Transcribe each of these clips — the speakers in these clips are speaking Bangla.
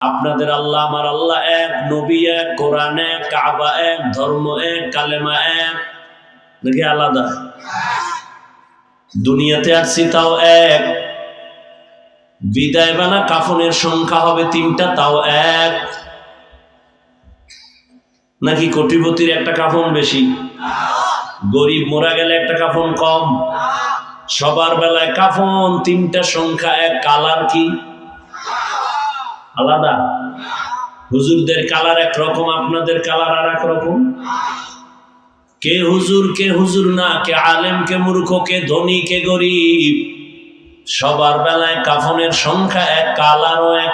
আপনাদের আল্লাহ আমার আল্লাহ এক, নবী এক, কোরআন এক, কাবা এক, ধর্ম এক, কালেমা এক, নাকি আলাদা? দুনিয়াতে আসছি তাও এক, বিদায় বানা কাফনের সংখ্যা হবে 3টা তাও এক, নাকি কোটিপতির একটা কাফন বেশি, গরিব মোরা গেলে একটা কাফন কম? সবার বেলায় কাফন 3টা সংখ্যা এক, কালার কি আলাদা? হুজুরদের কালার একরকম, আপনাদের কালার আর এক রকম। কে হুজুর না, কে আলেম, কে মূর্খ, কে ধনী, কে গরিব, সবার বেলায় কাফনের সংখ্যা এক, কালারও এক,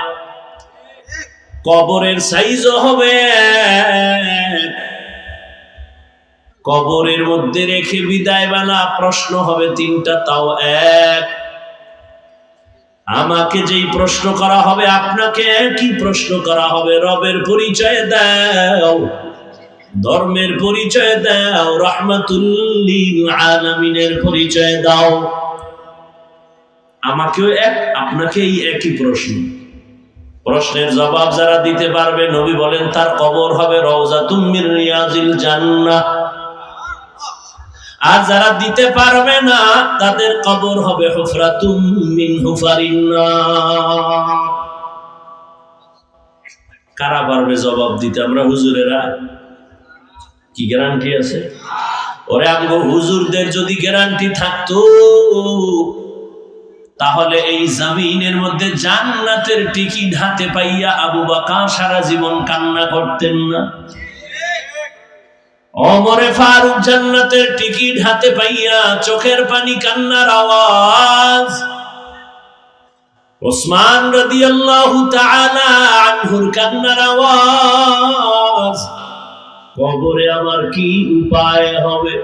কবরের সাইজও হবে এক। কবরের মধ্যে রেখে বিদায় বেলা প্রশ্ন হবে 3টা তাও এক। আমাকে যেই প্রশ্ন করা হবে আপনাকে একই প্রশ্ন করা হবে। রবের পরিচয় দাও, ধর্মের পরিচয় দাও, রাহমাতুল লিল আলামিনের পরিচয় দাও। আমাকেও এক, আপনাকেই একই প্রশ্ন। প্রশ্নের জবাব যারা দিতে পারবে, নবী বলেন তার কবর হবে রওজাতুম মির রিয়াজিল জান্নাহ। আর যারা দিতে পারবে না তাদের কবর হবে হুফরাতুম মিন হুফারিন নার। কারা পারবে জবাব দিতে? আমরা হুজুরেরা। কি গ্যারান্টি আছে? ওরে আমগো হুজুরদের যদি গ্যারান্টি থাকতো তাহলে এই জমিনের মধ্যে জান্নাতের টিকিট হাতে পাইয়া আবু বকর সারা জীবন কান্না করতেন না। ওমরে ফারুক জান্নাতের টিকিট হাতে পাইয়া চোখের পানি, কান্নার আওয়াজ। ওসমান রাদিয়াল্লাহু তাআলা আনহুর কান্নার আওয়াজ। কবরে আমার কি উপায় হবে?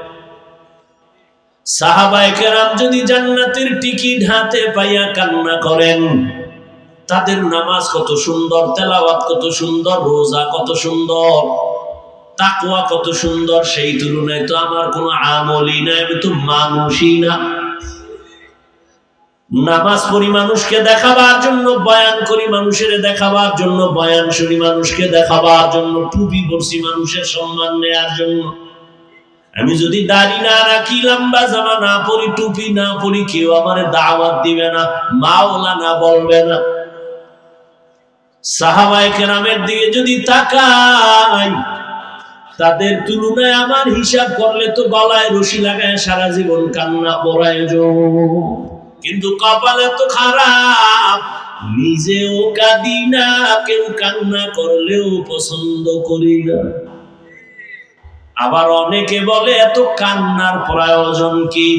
সাহাবায়ে কেরাম যদি জান্নাতের টিকিট হাতে পাইয়া কান্না করেন, তাদের নামাজ কত সুন্দর, তেলাওয়াত কত সুন্দর, রোজা কত সুন্দর, তাকওয়া কত সুন্দর, সেই তুলনায় তো আমার কোনো আমলই নাই, আমি তো মানুষই না। নামাজ পড়ি মানুষকে দেখাবার জন্য, বয়ান করি মানুষের দেখাবার জন্য, বয়ান শুনি মানুষকে দেখাবার জন্য, টুপি পরছি মানুষের সম্মান নেয়ার জন্য। আমি যদি দাড়ি না রাখি, লম্বা জামা না পরি, টুপি না পরি, কেউ আমার দাওয়াত দিবে না, মাওলানা বলবে না। সাহাবায়ে কেরামের দিকে যদি তাকাই, তাদের তুলনায় আমার হিসাব করলে তো গলায় রশি লাগায় সারা জীবন কান্না পড়ায়। কিন্তু কপালে তো খারাপ, নিজেও কাঁদি না, কেউ কান্না করলেও পছন্দ করি না। আবার অনেকে বলে এত কান্নার প্রয়োজন কি?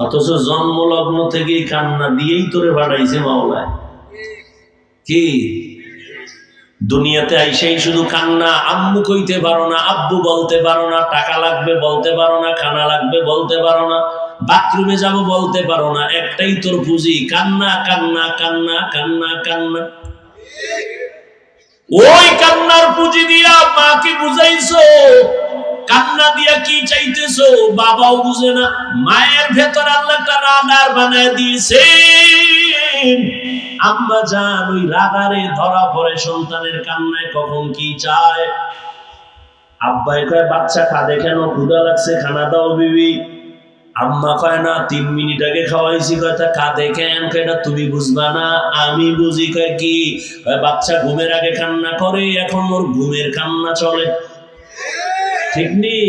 অথচ জন্মলগ্ন থেকেই কান্না দিয়েই তোরে বাড়াইছে মাওলায়। কি দুনিয়াতে আইসেই শুধু কান্না। আম্মু কইতে পারো না, আব্বু বলতে পারো না, টাকা লাগবে বলতে পারো না, খানা লাগবে বলতে পারো না, বাথরুমে যাব বলতে পারো না। একটাই তোর পুঁজি, কান্না কান্না কান্না কান্না কান্না। ওই কান্নার পুঁজি দিয়া মাকে বুঝাইছো, কান্না দিয়া কি চাইতেছো বাবাও বুঝে না। মায়ের ভেতর আল্লাহ একটা রাডার বানায় দিয়েছে। আম্মা জান ওই রাডারে ধরা পড়ে সন্তানের কান্নায় কখন কি চায়। আব্বাই কয় বাচ্চা কাঁদে কেন? ক্ষুধা লাগছে, খানা দাও বিবি। আম্মা কয় না 3 মিনিট আগে খাওয়াইছি। কয় তা কাঁদে কেন? কয় না তুমি বুঝবা না, আমি বুঝি। কয় কি? কয় বাচ্চা ঘুমের আগে কান্না করে, এখন ওর ঘুমের কান্না চলে। ঠিক নেই?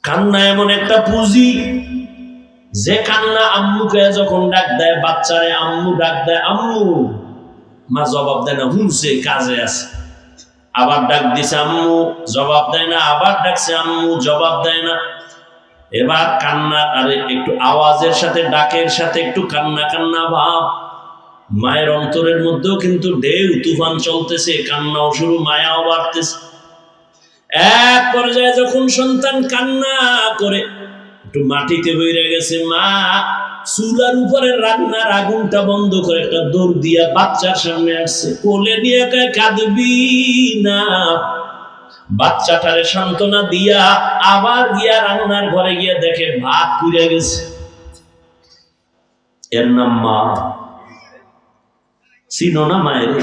কান্না এমন একটা পুঁজি, যে কান্না আম্মুকে যখন ডাক দেয়, বাচ্চারে আম্মু ডাক দেয়, আম্মু, মা জবাব দেয় না, হুনছে কাজে আছে। আবার ডাক দিছে আম্মু, জবাব দেয় না, আবার ডাকছে আম্মু, জবাব দেয় না। এবার কান্না, আরে একটু আওয়াজের সাথে, ডাকের সাথে একটু কান্না কান্না ভাব। মায়ের অন্তরের মধ্যেও কিন্তু ঢেউ তুফান চলতেছে, কান্নাও শুরু, মায়াও বাড়তেছে। এক পর্যায়ে যখন সন্তান কান্না করে একটু মাটিতে বইরে গেছে, মা চুলার উপরে রান্নার আগুনটা বন্ধ করে একটা দৌড় দিয়া বাচ্চার সামনে আসছে, কোলে নিয়ে কয় কাঁদবি না। বাচ্চাটারে সান্ত্বনা দিয়া আবার গিয়া রান্নার ঘরে গিয়া দেখে ভাত পুড়ে গেছে। এর নাম মা। চিনো না মায়ের?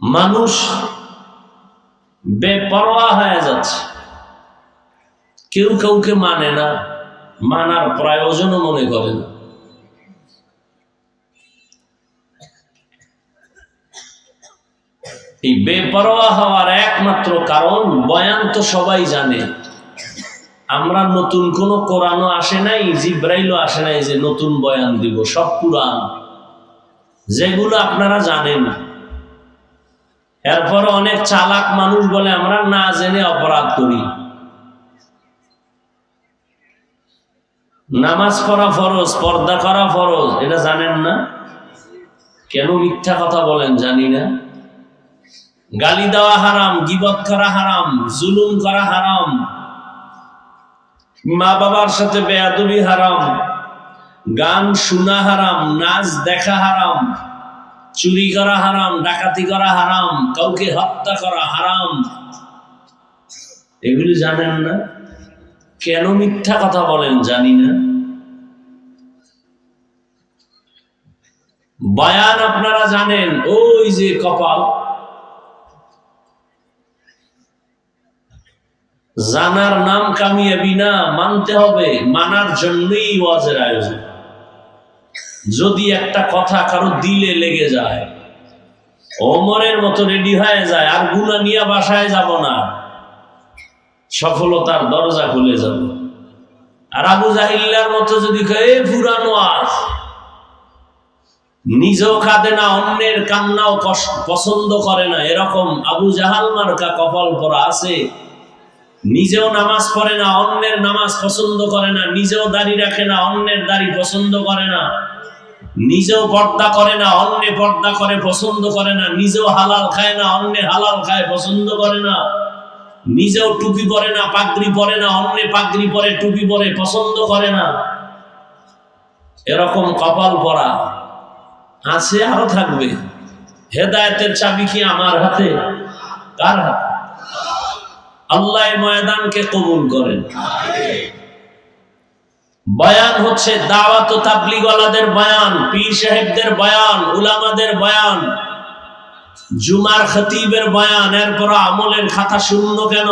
মানুষ বেপরোয়া হয়ে যাচ্ছে, কেউ কাউকে মানে না, মানার প্রয়োজনও মনে করে না। এই বেপরোয়া হওয়ার একমাত্র কারণ, বয়ান তো সবাই জানে, আমরা নতুন কোন কোরআনও আসে নাই, জিব্রাইলও আসে নাই যে নতুন বয়ান দিব, সব পুরাণ যেগুলো আপনারা জানেন। এরপর অনেক চালাক মানুষ বলে আমরা না জেনে অপরাধ করি। নামাজ পড়া ফরজ, পর্দা করা ফরজ, এটা জানেন না? কেন মিথ্যা কথা বলেন জানি না? গালি দেওয়া হারাম, গীবত করা হারাম, জুলুম করা হারাম, মা বাবার সাথে বেয়াদবি হারাম, গান শোনা হারাম, নাচ দেখা হারাম, চুরি করা হারাম, ডাকাতি করা হারাম, কাউকে হত্যা করা হারাম। এগুলি জানেন না? কেন মিথ্যা কথা বলেন জানি না? বয়ান আপনারা জানেন, ওই যে কপাল, জানার নাম কামিয়াবি না, মানতে হবে। মানার জন্যই ওয়াজের আয়োজন। যদি একটা কথা কারো দিলে লেগে যায়, ওমরের মতো রেডি হয়ে যায়, আর গুনাহ নিয়ে বাসায় যাব না, সফলতার দরজা খুলে যাব। আর আবু জাহিল্লার মতো যদি পুরানো আজ, নিজেও কাঁদে না, অন্যের কান্নাও পছন্দ করে না, এরকম আবু জাহাল মার্কা কপাল পরা আছে। নিজেও নামাজ পড়ে না, অন্যের নামাজ পছন্দ করে না, নিজেও দাড়ি রাখে না, অন্যের দাড়ি পছন্দ করে না, নিজেও পর্দা করে না, অন্য পর্দা করে পছন্দ করে না, নিজেও হালাল খায় না, অন্য হালাল খায় পছন্দ করে না, নিজেও টুপি পরে না, পাগড়ি পরে না, অন্য পাগড়ি পরে টুপি পরে পছন্দ করে না। এরকম কপাল পরা আছে, আরো থাকবে। হেদায়েতের চাবি কি আমার হাতে? কার হাতে? আল্লাহ ময়দানকে কবুল করেন। বয়ান হচ্ছে দাওয়াত ও তাবলীগওয়ালাদের বয়ান, পীর সাহেবদের বয়ান, উলামাদের বয়ান, জুমার খতিবের বয়ান। এরপর আমলের খাতা শূন্য কেন?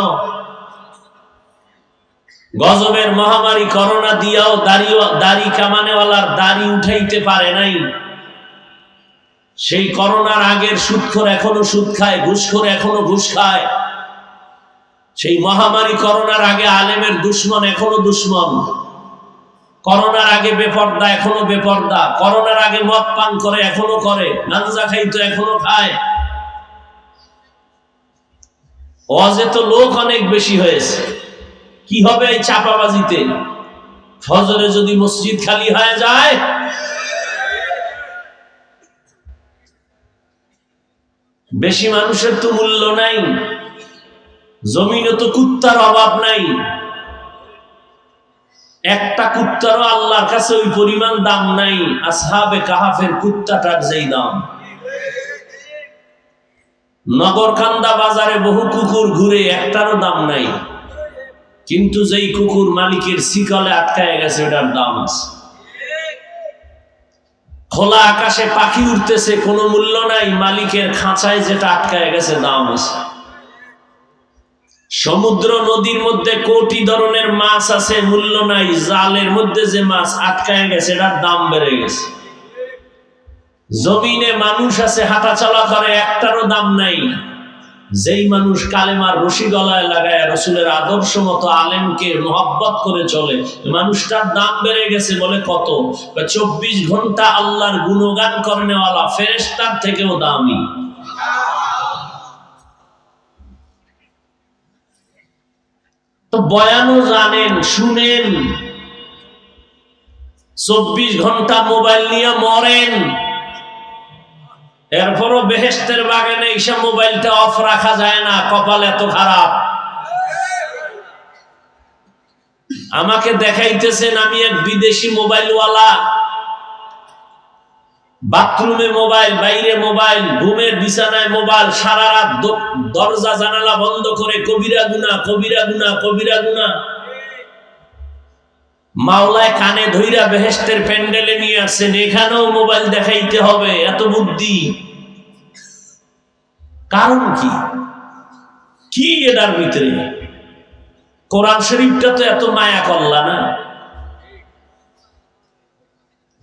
গজবের মহামারী করোনা দিয়াও দাড়ি কামানেওয়ালার দাড়ি উঠাইতে পারে নাই। সেই করোনার আগের সুদখোর এখনো সুদ খায়, ঘুষখোর এখনো ঘুষ খায়। সেই মহামারী করোনার আগে আলেমের দুশ্মন এখনো দুশ্মন, করোনার আগে বেপর্দা এখনো বেপর্দা, করোনার আগে মদ পান করে এখনো করে, গাঁজা খাইতো এখনো খায়। ওয়াজে তো লোক অনেক বেশি হয়েছে, কি হবে এই চাপাবাজিতে? ফজরে যদি মসজিদ খালি হয়ে যায়, বেশি মানুষের তো মূল্য নাই, জমিনে তো কুত্তার অভাব নাই, একটা কুত্তারও আল্লাহর কাছে ওই পরিমাণ দাম নাই আসহাবে কাহাফের কুত্তাটার যেই দাম। নগরকান্দা বাজারে বহু কুকুর ঘুরে, একটারও দাম নাই, কিন্তু যেই কুকুর মালিকের শিকলে আটকায় গেছে ওটার দাম আছে। খোলা আকাশে পাখি উঠতেছে, কোনো মূল্য নাই, মালিকের খাঁচায় যেটা আটকায় গেছে দাম আছে। সমুদ্র নদীর মধ্যে কোটি ধরনের মাছ আছে, মূল্য নাই, জালের মধ্যে যে মাছ আটকায় গেছে এটার দাম বেড়ে গেছে। জমিনে মানুষ আছে, হাঁটা চলা করে, একটারও দাম নাই। যেই মানুষ কালেমার রশি গলায় লাগায় রসুলের আদর্শ মতো আলেমকে মহব্বত করে চলে, মানুষটার দাম বেড়ে গেছে। বলে কত? 24 ঘন্টা আল্লাহর গুণগান করনেওয়ালা ফেরেশতার থেকেও দামি। তো বয়ানও জানেন, শুনেন, 24 ঘন্টা মোবাইল নিয়ে মরেন, এরপরও বেহেশতের বাগানে এসে মোবাইলটা অফ রাখা যায় না, কপাল এত খারাপ। আমাকে দেখাইতেছেন আমি এক বিদেশি মোবাইলওয়ালা, বাথরুমে মোবাইল, বাইরে মোবাইল, ঘুমের বিছানায় মোবাইল, সারা রাত দরজা জানালা বন্ধ করে কবিরা গুনাহ, কবিরা গুনাহ, কবিরা গুনাহ। মাওলায় কানে ধইরা বেহেশতের প্যান্ডেলে নিয়ে আসছেন, এখানেও মোবাইল দেখাইতে হবে, এত বুদ্ধি। কারণ কি কি এটার ভিতরে? কোরআন শরীফটা তো এত মায়া করলা না,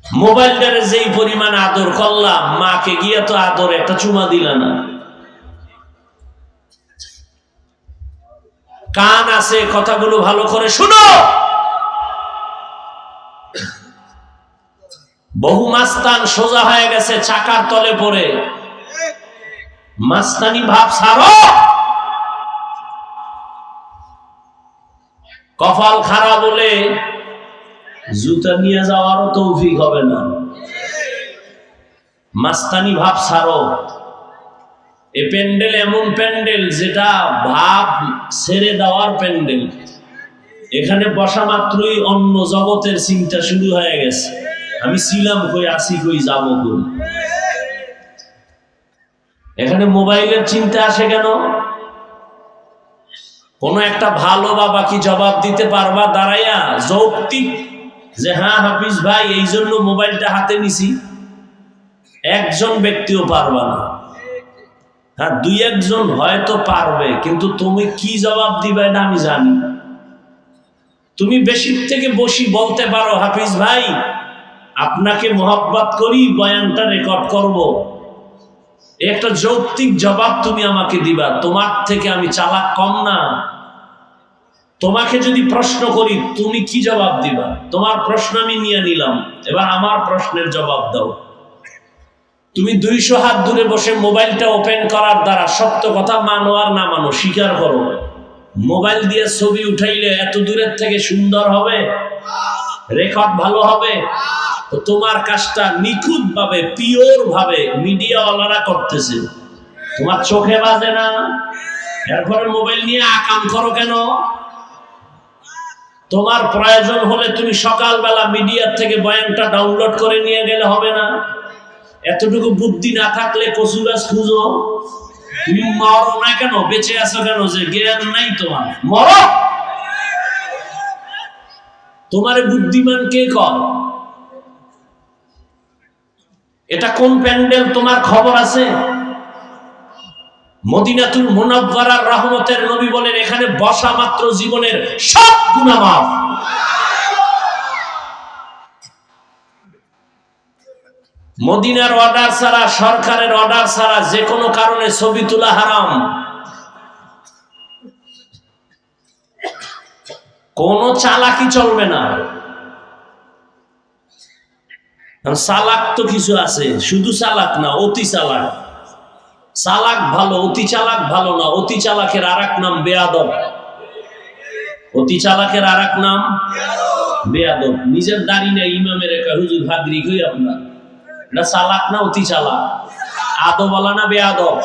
মোবাইলটারে যেই পরিমাণ আদর করলাম, মাকে গিয়ে তো আদর একটা চুমা দিলা না। কান আছে, কথাগুলো ভালো করে শুনো। বহু মাস্তান সোজা হয়ে গেছে চাকার তলে পড়ে। মাস্তানি ভাব ছাড়ো। কপাল খারাপ বলে জুতা নিয়ে যাওয়ারও তৌফিক হবে না। মাস্তানি ভাব ছাড়ো। এ প্যান্ডেল এমন প্যান্ডেল যেটা ভাব ছেড়ে দেওয়ার প্যান্ডেল। এখানে বসা মাত্রই অন্য জগতের চিন্তা শুরু হয়ে গেছে। আমি ছিলাম কই, আসি কই, যাবো কই। এখানে মোবাইলের চিন্তা আসে কেন? কোন একটা ভালো বাবা কি জবাব দিতে পারবা দাঁড়াইয়া যৌক্তিক যে হ্যাঁ হাফিজ ভাই এই জন্য মোবাইলটা হাতে নিছি? একজন ব্যক্তিও পারবা না। হ্যাঁ, দুই একজন হয়তো পারবে, কিন্তু তুমি কি জবাব দিবে না আমি জানি। তুমি বেশির থেকে বেশি বলতে পারো হাফিজ ভাই আপনাকে মোহাব্বত করি, বয়ানটা রেকর্ড করব। একটা যৌক্তিক জবাব তুমি আমাকে দিবা। তোমার থেকে আমি চালাক কম না। তোমাকে যদি প্রশ্ন করি তুমি কি জবাব দিবা? তোমার প্রশ্ন আমি নিয়ে নিলাম, এবার আমার প্রশ্নের জবাব দাও। তুমি 200 হাত দূরে বসে মোবাইলটা ওপেন করার দ্বারা সত্য কথা মানো আর না মানো স্বীকার করো। মোবাইল দিয়ে ছবি উঠাইলে এত দূরের থেকে সুন্দর হবে, রেকর্ড ভালো হবে? তো তোমার কাজটা নিখুঁত ভাবে, পিওর ভাবে মিডিয়াওয়ালারা করতেছে, তোমার চোখে বাজে না। এরপরে মোবাইল নিয়ে আকাম করো কেন? তোমার প্রয়োজন হলে তুমি সকালবেলা মিডিয়ার থেকে বয়ানটা ডাউনলোড করে নিয়ে গেলে হবে না? এতটুকু বুদ্ধি না থাকলে কচু গাছ খুঁজো। তুমি মরো না কেন? বেঁচে আছো কেন? যে জ্ঞান নাই তোমার, মরো। তোমার বুদ্ধিমান কে কর? এটা কোন প্যান্ডেল তোমার খবর আছে? মদিনাতুল মুনাওয়ারার রহমতের নবী বলেন এখানে বসা মাত্র জীবনের সব গুনাহ মাফ। মদিনার অর্ডার ছাড়া, সরকারের অর্ডার ছাড়া যে কোনো কারণে ছবি তোলা হারাম। কোনো চালাকি চলবে না। চালাক তো কিছু আছে, শুধু চালাক না, অতি চালাক। চালাক ভালো, অতি চালাক ভালো না। অতি চালাকের আরেক নাম বেয়াদব। অতি চালাকের আরেক নাম বেয়াদব। নিজের দাড়ি নেই, ইমামের একা হুজুর ভাদ্রি কই আপনার, এটা চালাক না অতি চালাক? আদবওয়ালা না বেয়াদব?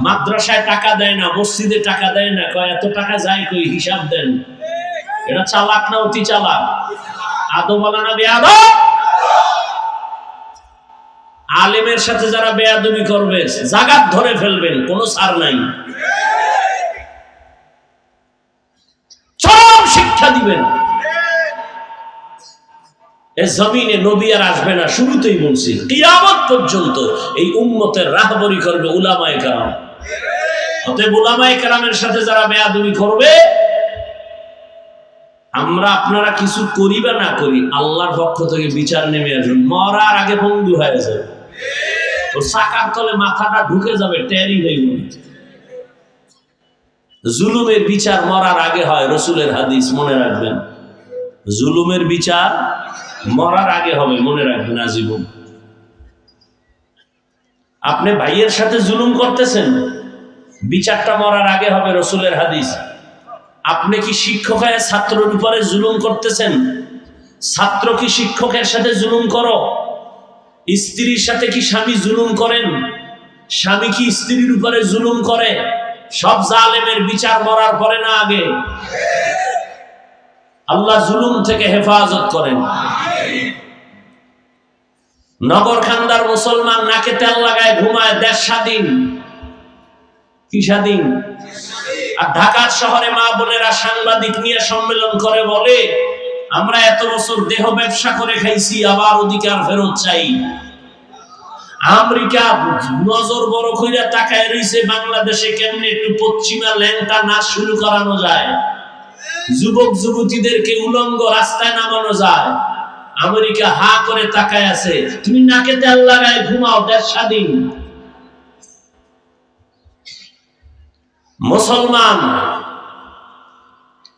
মাদ্রাসায় টাকা দেয় না, মসজিদে টাকা দেয় না, কয় এত টাকা যায় কই, হিসাব দেন। এটা চালাক না অতি চালাক? আদবওয়ালা না বেয়াদব? আলেমের সাথে যারা বেয়াদবি করবে জাগাত ধরে ফেলবেন, কোনো ছাড় নাই। চরম শিক্ষা দিবেন। এই জমিনে নবী আর আসবে না, শুরুতেই বলছি কিয়ামত পর্যন্ত এই উম্মতের রাহবরি করবে উলামায়ে কেরাম। অতএব উলামায়ে কেরামের সাথে যারা বেয়াদবি করবে, আমরা আপনারা কিছু করি বা না করি, আল্লাহর পক্ষ থেকে বিচার নেমে আসবে। মরার আগে বন্ধু হয়ে যাবে, ও চাকার তলে মাথাটা ঢুকে যাবে, টেরি হইব। জুলুমের বিচার মরার আগে হয়, রসুলের হাদিস মনে রাখবেন। জুলুমের বিচার মরার আগে হবে, মনে রাখবেন আজীবন। আপনি ভাইয়ের সাথে জুলুম করতেছেন, বিচারটা মরার আগে হবে, রসুলের হাদিস। আপনি কি শিক্ষক হয়ে ছাত্রের উপরে জুলুম করতেছেন? ছাত্র কি শিক্ষকের সাথে জুলুম করো? স্ত্রীর সাথে কি স্বামী জুলুম করেন? স্বামী কি স্ত্রীর উপরে জুলুম করে? সব জালেমের বিচার মরার পরে না আগে? আল্লাহ জুলুম থেকে হেফাজত করেন। নগরখান্দার মুসলমান নাকে তেল লাগায় ঘুমায়, দেশ স্বাধীন। কি স্বাধীন? আর ঢাকার শহরে মা বোনেরা সাংবাদিক নিয়ে সম্মেলন করে বলে আমরা এত বছর দেহ ব্যবসা করে খাইছি, আবার অধিকার ফেরত চাই। আমেরিকা নজর বড় কইরা তাকায় রইছে বাংলাদেশে কেমনে একটু পশ্চিমা ল্যাংটা নাচ শুরু করানো যায়, যুবক যুবতীদেরকে উলঙ্গ রাস্তায় নামানো যায়। আমেরিকা হা করে তাকায় আছে। তুমি নাকে তেল লাগায় ঘুমাও, দেশ স্বাধীন। মুসলমান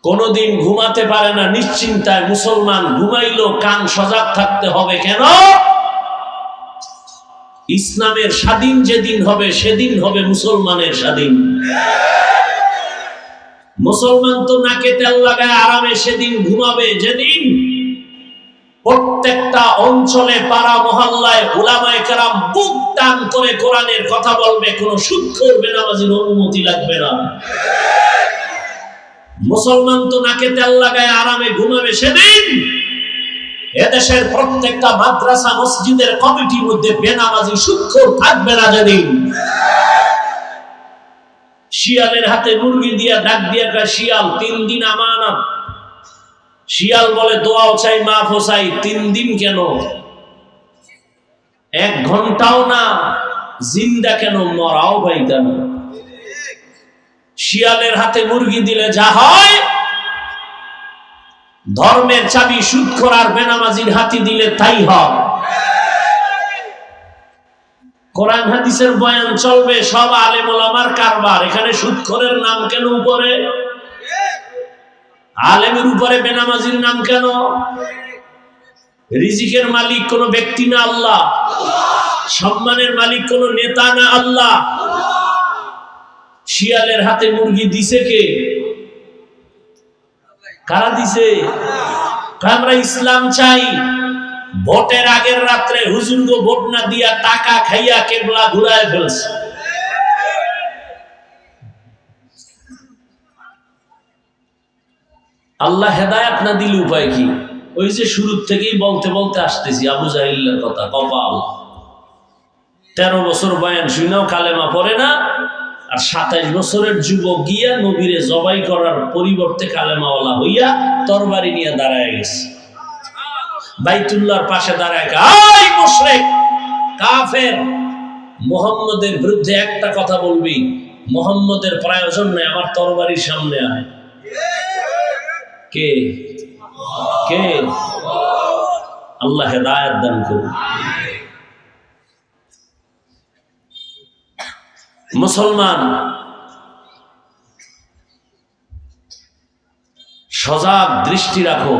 কোনদিন ঘুমাতে পারে না নিশ্চিন্তায়। মুসলমান ঘুমাইলেও কান সজাগ থাকতে হবে। কেন? ইসলামের স্বাধীন যেদিন হবে সেদিন হবে মুসলমানের স্বাধীন। মুসলমান তো নাকে তেল লাগায় আরামে সেদিন ঘুমাবে যেদিন প্রত্যেকটা অঞ্চলে পাড়া মহল্লায় উলামায়ে কেরাম বুক টান করে কোরআনের কথা বলবে, কোন সুদখোর বেনামাজির অনুমতি লাগবে না। মুসলমান তো নাকে তেল লাগায় আরামে ঘুমাবে সেদিন এদেশের প্রত্যেকটা মাদ্রাসা মসজিদের কমিটির মধ্যে বেনামাজি সুদখোর থাকবে না যেদিন। শিয়ালের হাতে মুরগি দিয়া ডাক দিয়া কয়, শিয়াল 3 দিন আমানত। শিয়াল বলে দোয়াও চাই মাফও চাই। 3 দিন কেন? 1 ঘন্টাও না, জিন্দা কেন, মরাও পাইতা না। শিয়ালের হাতে মুরগি দিলে যা হয়, ধর্মের চাবি সুদখোর আর বেনামাজির হাতে দিলে তাই হয়। কোরআন হাদিসের বয়ান চলবে, সব আলেম ওলামার কারবার। এখানে সুদখোরের নাম কেন উপরে? আলেমের উপরে বেনামাজির নাম কেন? রিজিকের মালিক কোন ব্যক্তি না আল্লাহ? সম্মানের মালিক কোন নেতা না আল্লাহ? শিয়ালের হাতে মুরগি দিছে কে? কারা দিছে? আমরা ইসলাম চাই। ভোটের আগের রাত্রে হুজুরকে ভোট না দিয়া টাকা খাইয়া কেবলা ঘুরায় ফেলছে। আল্লাহ হেদায়েত না দিলে উপায় কি? ওই যে শুরু থেকেই বলতে বলতে আসতেছি আবু জাহিলের কথা। কপাল 13 বছর বয়ান শুনেও কালেমা পড়ে না, আর 27 বছরের যুবক গিয়া নবীরে জবাই করার পরিবর্তে কালেমাওয়ালা হইয়া তরবারি নিয়ে দাঁড়ায় গেছে বাইতুল্লাহর পাশে দাঁড়ায়। আই মুশরিক কাফের, মুহাম্মদের বিরুদ্ধে একটা কথা বলবি, মুহাম্মদের প্রয়োজন নেই, আমার তরবারির সামনে আয়। কে কে? আল্লাহ হেদায়েত দান করুন। মুসলমান সজাগ দৃষ্টি রাখো।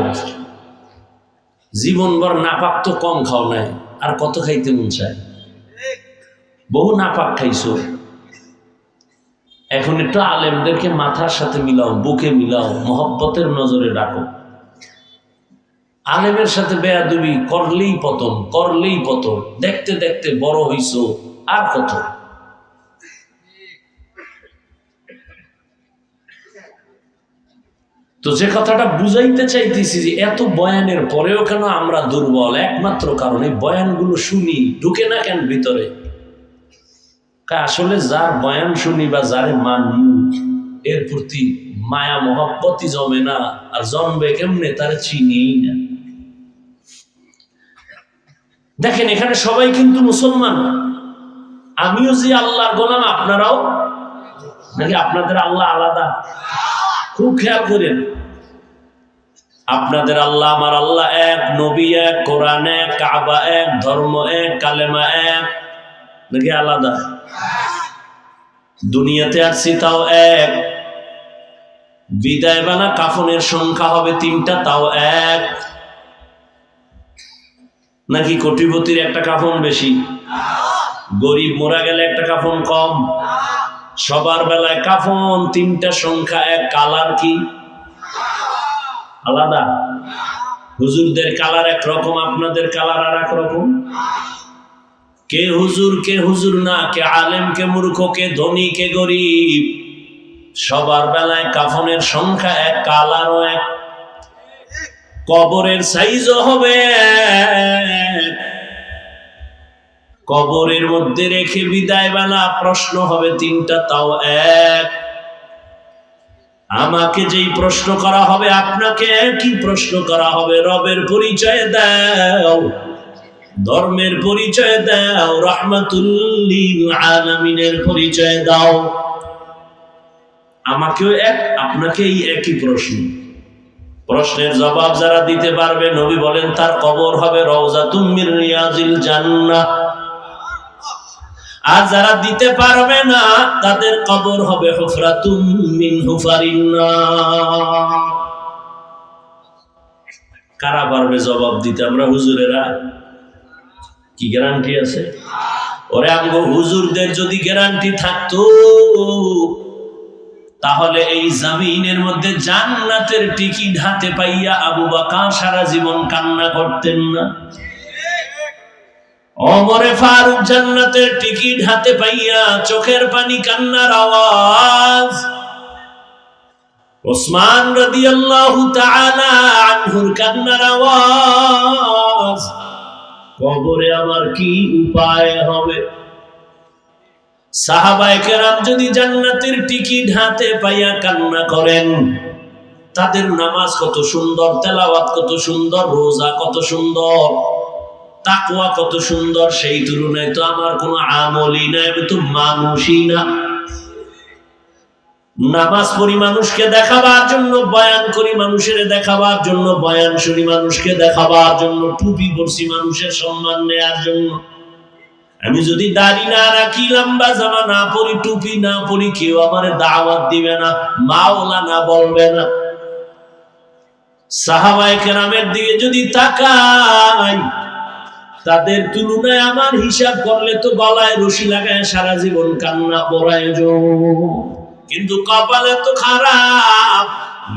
জীবনভর নাপাক তো কম খাও নাই, আর কত খাইতে মন চায়? বহু নাপাক খাইছো। এখন একটু আলেমদেরকে মাথার সাথে মিলাও, বুকে মিলাও, মহব্বতের নজরে ডাকো। আলেমের সাথে বেয়াদবি করলেই পতন, করলেই পতন। দেখতে দেখতে বড় হইছো, আর কত? তো যে কথাটা বুঝাইতে চাইতেছি যে এত বয়ানের পরেও কেন আমরা দুর্বল? একমাত্র কারণ এই বয়ানগুলো শুনি, ঢুকে না কেন ভিতরে? আসলে যার বয়ান শুনি বা যারে মানি এর প্রতি মায়া মহব্বতই জমে না, আর জমবে কেমনে তারা চিনিই না। দেখেন এখানে সবাই কিন্তু মুসলমান। আমিও যে আল্লাহর গোলাম, আপনারাও নাকি? আপনাদের আল্লাহ আলাদা? খুব খেয়াল করেন, আপনাদের আল্লাহ আমার আল্লাহ এক, নবী এক, কোরআন এক, কাবা এক, ধর্ম এক, কালেমা এক, নাকি আলাদা? দুনিয়াতে আসছি তাও এক। বিদায় বেলা কাফনের সংখ্যা হবে 3টা, তাও এক। নাকি কোটিপতির একটা কাফন বেশি, গরিব মোরা গেলে একটা কাফন কম? সবার বেলায় কাফন 3টা, সংখ্যা এক। কালার কি আলাদা? হুজুরদের কালার একরকম, আপনাদের কালার আর এক রকম। কে হুজুর না, কে আলেম, কে মূর্খ, কে ধনী, কে গরিব, সবার বেলায় কাফনের সংখ্যা এক, কালারও এক। কবরের সাইজও হবে এক। কবরের মধ্যে রেখে বিদায় বেলা প্রশ্ন হবে 3টা, তাও এক। আমাকে যেই প্রশ্ন করা হবে আপনাকে একই প্রশ্ন করা হবে। রবের পরিচয় দাও, ধর্মের পরিচয় দাও, রাহমাতুল লিল আলামিনের পরিচয় দাও। আমাকেও আপনাকেই একই প্রশ্ন। প্রশ্নের জবাব যারা দিতে পারবে, নবী বলেন তার কবর হবে রওজাতুম মির রিয়াজিল জান্নাহ। আর যারা দিতে পারবে না তাদের কবর হবে হুফরাতুম মিন হুফারিন নার। কারা পারবে জবাব দিতে? আমরা হুজুরেরা কি গ্যারান্টি আছে? ওরে আমগো হুজুরদের যদি গ্যারান্টি থাকতো তাহলে এই জমিনের মধ্যে জান্নাতের টিকিট হাতে পাইয়া আবু বকর সারা জীবন কান্না করতেন না। ওমরে ফারুক জান্নাতের টিকিট হাতে পাইয়া চোখের পানি কান্নার আওয়াজ। ওসমান রাদিয়াল্লাহু তাআলা আনহুর কান্নার আওয়াজ। কবরে আমার কি উপায় হবে? সাহাবায়ে কেরাম যদি জান্নাতের টিকিট হাতে পাইয়া কান্না করেন, তাদের নামাজ কত সুন্দর, তেলাওয়াত কত সুন্দর, রোজা কত সুন্দর, তাকওয়া কত সুন্দর, সেই তুলনায় তো আমার কোনো আমলই নাই, আমি তো মানুষই না। নামাজ পড়ি মানুষকে দেখাবার জন্য, বয়ান করি মানুষের দেখাবার জন্য, বয়ান শুনি মানুষকে দেখাবার জন্য, টুপি পরছি মানুষের সম্মান নেয়ার জন্য। আমি যদি দাড়ি না রাখি, লম্বা জামা না পরি, টুপি না পরি, কেউ আমার দাওয়াত দিবে না, মাওলানা বলবে না। সাহাবায়ে কেরামের দিকে যদি তাকাই, তাদের তুলনায় আমার হিসাব করলে তো গলায় রশি লাগায় সারা জীবন কান্না প্রয়োজন। কিন্তু কপালে তো খারাপ,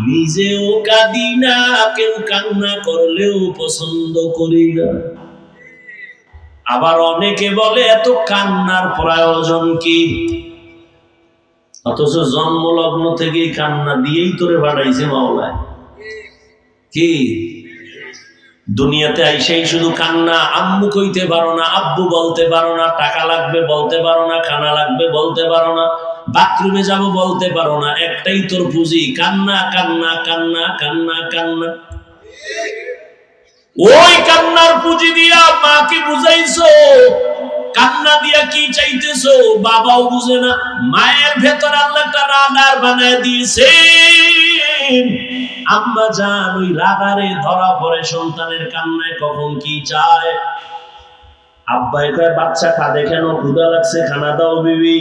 নিজেও কাঁদি না, কেউ কান্না করলেও পছন্দ করি না। আবার অনেকে বলে এত কান্নার প্রয়োজন কি? অথচ জন্মলগ্ন থেকেই কান্না দিয়েই তোরে বাড়াইছে মাওলায়। কি দুনিয়াতে আইসাই শুধু কান্না। আম্মু কইতে পারো না, আব্বু বলতে পারো না, টাকা লাগবে বলতে পারো না, খানা লাগবে বলতে পারো না, বাথরুমে যাব বলতে পারো না। একটাই তোর পুঁজি, কান্না কান্না কান্না কান্না কান্না। ওই কান্নার পুঁজি দিয়া মাকে বুঝাইছো, কান্না দিয়া কি চাইতেছো বাবাও বুঝে না। মায়ের ভেতর আল্লাহ একটা রাডার বানায় দিয়েছে। আম্মা জান ওই রাডারে ধরা পড়ে সন্তানের কান্নায় কখন কি চায়। আব্বাই কয় বাচ্চা কাঁদে কেন? ক্ষুধা লাগছে, খানা দাও বিবি।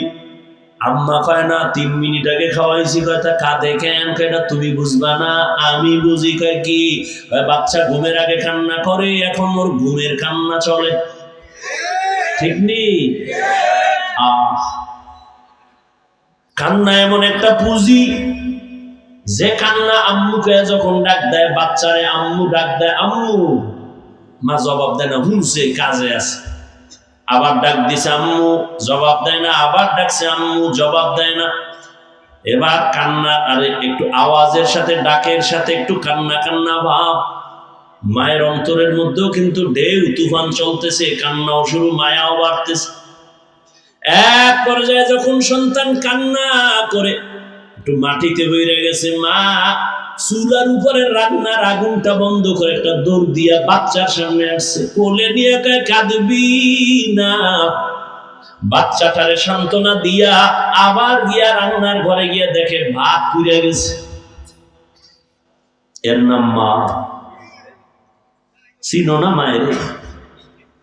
আম্মা কয় না 3 মিনিট আগে খাওয়াইছি। কয় তা কাঁদে কেন? কয় না তুমি বুঝবা না, আমি বুঝি। কয় কি? কয় বাচ্চা ঘুমের আগে কান্না করে, এখন ওর ঘুমের কান্না চলে। ঠিক নেই? কান্না এমন একটা পুঁজি, যে কান্না আম্মুকে যখন ডাক দেয়, বাচ্চারে আম্মু ডাক দেয়, আম্মু, মা জবাব দেয় না, হুঁসে কাজে আছে। আবার ডাক দিছে আম্মু, জবাব দেয় না, আবার ডাকছে আম্মু, জবাব দেয় না। এবার কান্না, আরে একটু আওয়াজের সাথে, ডাকের সাথে একটু কান্না কান্না ভাব। মায়ের অন্তরের মধ্যেও কিন্তু ঢেউ তুফান চলতেছে, কান্নাও শুরু, মায়াও বাড়তেছে। এক পর্যায়ে যখন সন্তান কান্না করে একটু মাটিতে বইরে গেছে, মা চুলার উপরে রান্নার আগুনটা বন্ধ করে একটা দৌড় দিয়া বাচ্চার সামনে আসছে, কোলে নিয়ে কয় কাঁদবি না। বাচ্চাটারে সান্ত্বনা দিয়া আবার গিয়া রান্নার ঘরে গিয়া দেখে ভাত পুড়ে গেছে। এর নাম মা। চিনো না মায়ের?